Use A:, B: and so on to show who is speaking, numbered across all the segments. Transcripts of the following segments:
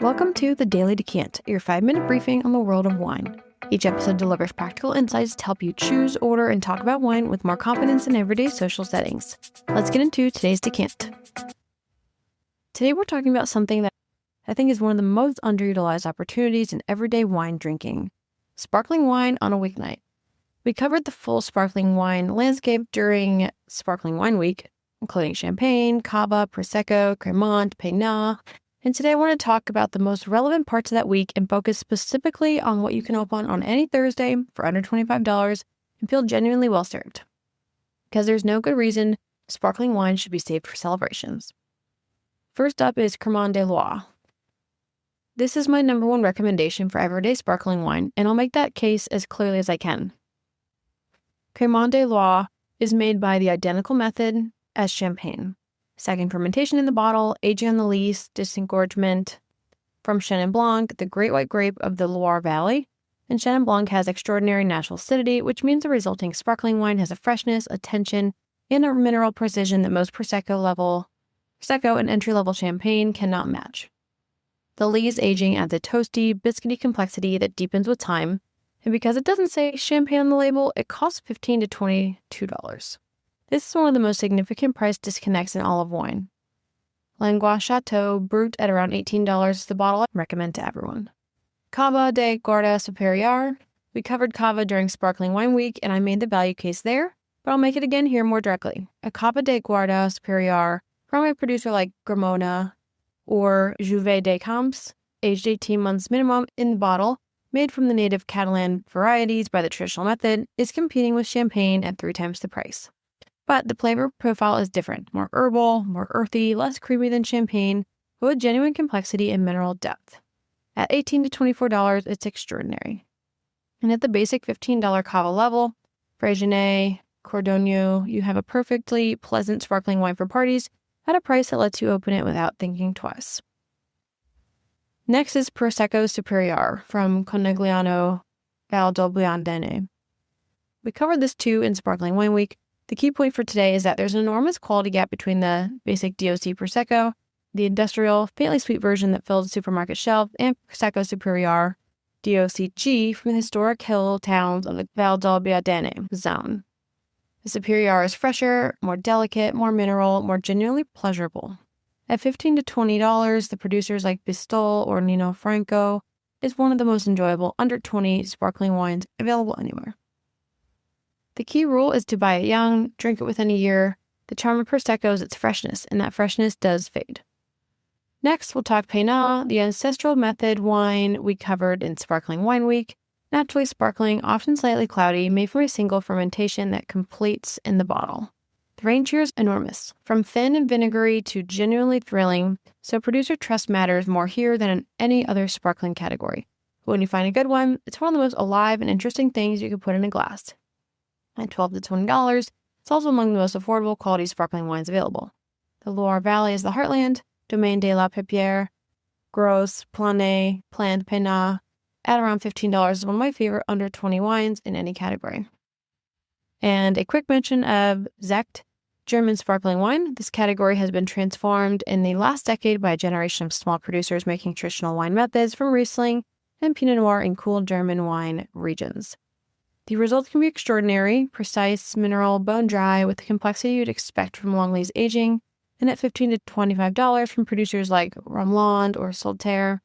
A: Welcome to the Daily Decant, your 5-minute briefing on the world of wine. Each episode delivers practical insights to help you choose, order, and talk about wine with more confidence in everyday social settings. Let's get into today's decant. Today we're talking about something that I think is one of the most underutilized opportunities in everyday wine drinking: sparkling wine on a weeknight. We covered the full sparkling wine landscape during Sparkling Wine Week, including Champagne, Cava, Prosecco, Crémant, Pét-Nat. And today I want to talk about the most relevant parts of that week and focus specifically on what you can open on any Thursday for under $25 and feel genuinely well served. Because there's no good reason sparkling wine should be saved for celebrations. First up is Crémant de Loire. This is my number one recommendation for everyday sparkling wine, and I'll make that case as clearly as I can. Crémant de Loire is made by the identical method as champagne. Second fermentation in the bottle, aging on the lees, disengorgement from Chenin Blanc, the great white grape of the Loire Valley. And Chenin Blanc has extraordinary natural acidity, which means the resulting sparkling wine has a freshness, a tension, and a mineral precision that most Prosecco and entry-level champagne cannot match. The lees aging adds a toasty, biscuity complexity that deepens with time, and because it doesn't say champagne on the label, it costs $15 to $22. This is one of the most significant price disconnects in all of wine. Langlois Chateau, Brut at around $18 is the bottle I recommend to everyone. Cava de Guarda Superiore. We covered Cava during Sparkling Wine Week, and I made the value case there, but I'll make it again here more directly. A Cava de Guarda Superiore from a producer like Gramona or Juve de Camps, aged 18 months minimum in the bottle, made from the native Catalan varieties by the traditional method, is competing with champagne at 3 times the price. But the flavor profile is different, more herbal, more earthy, less creamy than champagne, but with genuine complexity and mineral depth. At $18 to $24, it's extraordinary. And at the basic $15 Cava level, Freixenet, Cordonnier, you have a perfectly pleasant sparkling wine for parties at a price that lets you open it without thinking twice. Next is Prosecco Superiore from Conegliano Valdobbiadene. We covered this too in Sparkling Wine Week. The key point for today is that there's an enormous quality gap between the basic DOC Prosecco, the industrial, faintly sweet version that fills the supermarket shelf, and Prosecco Superiore, DOCG, from the historic hill towns of the Valdobbiadene zone. The Superiore is fresher, more delicate, more mineral, more genuinely pleasurable. At $15 to $20, the producers like Bistol or Nino Franco is one of the most enjoyable under 20 sparkling wines available anywhere. The key rule is to buy it young, drink it within a year. The charm of Prosecco is its freshness, and that freshness does fade. Next, we'll talk Pét-Nat, the ancestral method wine we covered in Sparkling Wine Week. Naturally sparkling, often slightly cloudy, made from a single fermentation that completes in the bottle. The range here is enormous, from thin and vinegary to genuinely thrilling, so producer trust matters more here than in any other sparkling category. But when you find a good one, it's one of the most alive and interesting things you can put in a glass. At $12 to $20, it's also among the most affordable quality sparkling wines available. The Loire Valley is the heartland, Domaine de la Pépinière, Gros, Planay, Planned Pét-Nat, at around $15 is one of my favorite under 20 wines in any category. And a quick mention of Sekt, German sparkling wine. This category has been transformed in the last decade by a generation of small producers making traditional wine methods from Riesling and Pinot Noir in cool German wine regions. The results can be extraordinary, precise, mineral, bone dry, with the complexity you'd expect from long lees aging, and at $15 to $25 from producers like Rameland or Solitaire.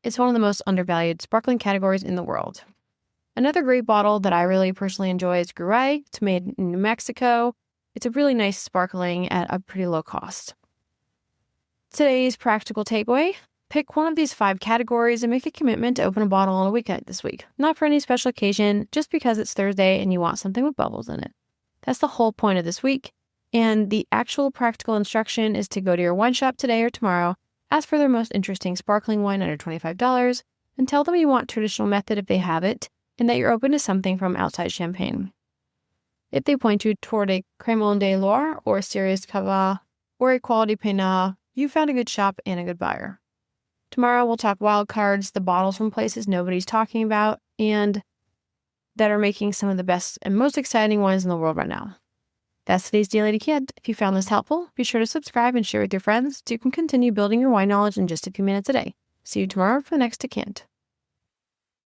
A: It's one of the most undervalued sparkling categories in the world. Another great bottle that I really personally enjoy is Gruy. It's made in New Mexico. It's a really nice sparkling at a pretty low cost. Today's practical takeaway: pick one of these 5 categories and make a commitment to open a bottle on a weeknight this week. Not for any special occasion, just because it's Thursday and you want something with bubbles in it. That's the whole point of this week. And the actual practical instruction is to go to your wine shop today or tomorrow, ask for their most interesting sparkling wine under $25, and tell them you want traditional method if they have it, and that you're open to something from outside champagne. If they point you toward a Crémant de Loire or a serious Cava or a quality Pét-Nat, you found a good shop and a good buyer. Tomorrow we'll talk wild cards, the bottles from places nobody's talking about, and that are making some of the best and most exciting wines in the world right now. That's today's Daily Decant. If you found this helpful, be sure to subscribe and share with your friends so you can continue building your wine knowledge in just a few minutes a day. See you tomorrow for the next decant.